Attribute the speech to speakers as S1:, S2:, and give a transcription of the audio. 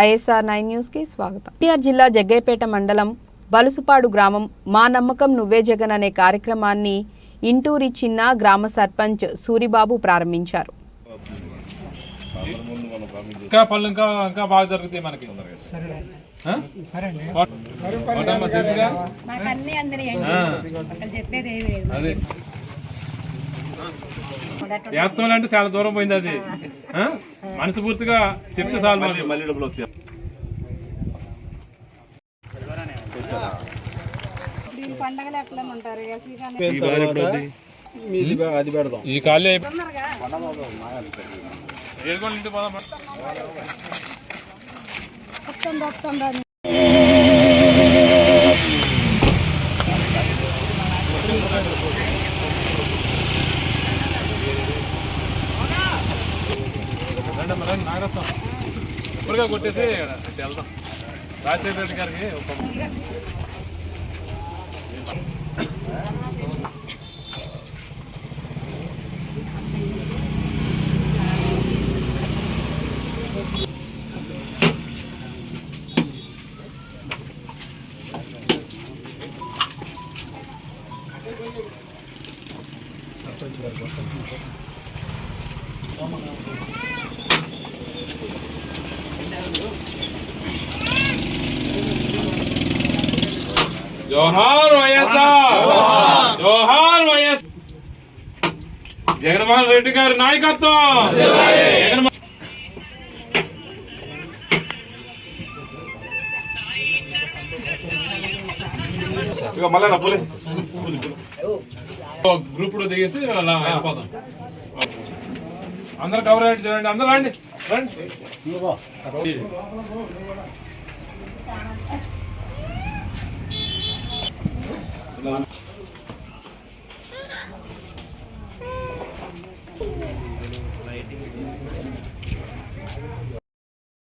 S1: ISR 9 news కి స్వాగతం. ఎన్టీఆర్ జిల్లా జగ్గయ్యపేట మండలం బలుసుపాడు గ్రామం మా నమ్మకం నువ్వే జగన్ అనే కార్యక్రమాన్ని ఇంటూరి చిన్న గ్రామ సర్పంచ్ సూరిబాబు ప్రారంభించారు.
S2: ఇంకా బాగా జరుగుతాయి మనకి. యాత్రలు అంటే చాలా దూరం పోయింది. అది మనస్ఫూర్తిగా చెప్తే చాలు. ఈ ఖాళీ నాగరత్నం ఇప్పుడుగా కొట్టేసి వెళ్దాం. రాజశేఖర రెడ్డి గారికి జోహార్ వైఎస్ఆర్, జోహార్ వైఎస్ జగన్మోహన్ రెడ్డి గారి నాయకత్వం. గ్రూప్ లో దిగేసి అలా అయిపోతాం. అందరు కవర్ అయ్యి చూడండి. అందరూ రండి రండి.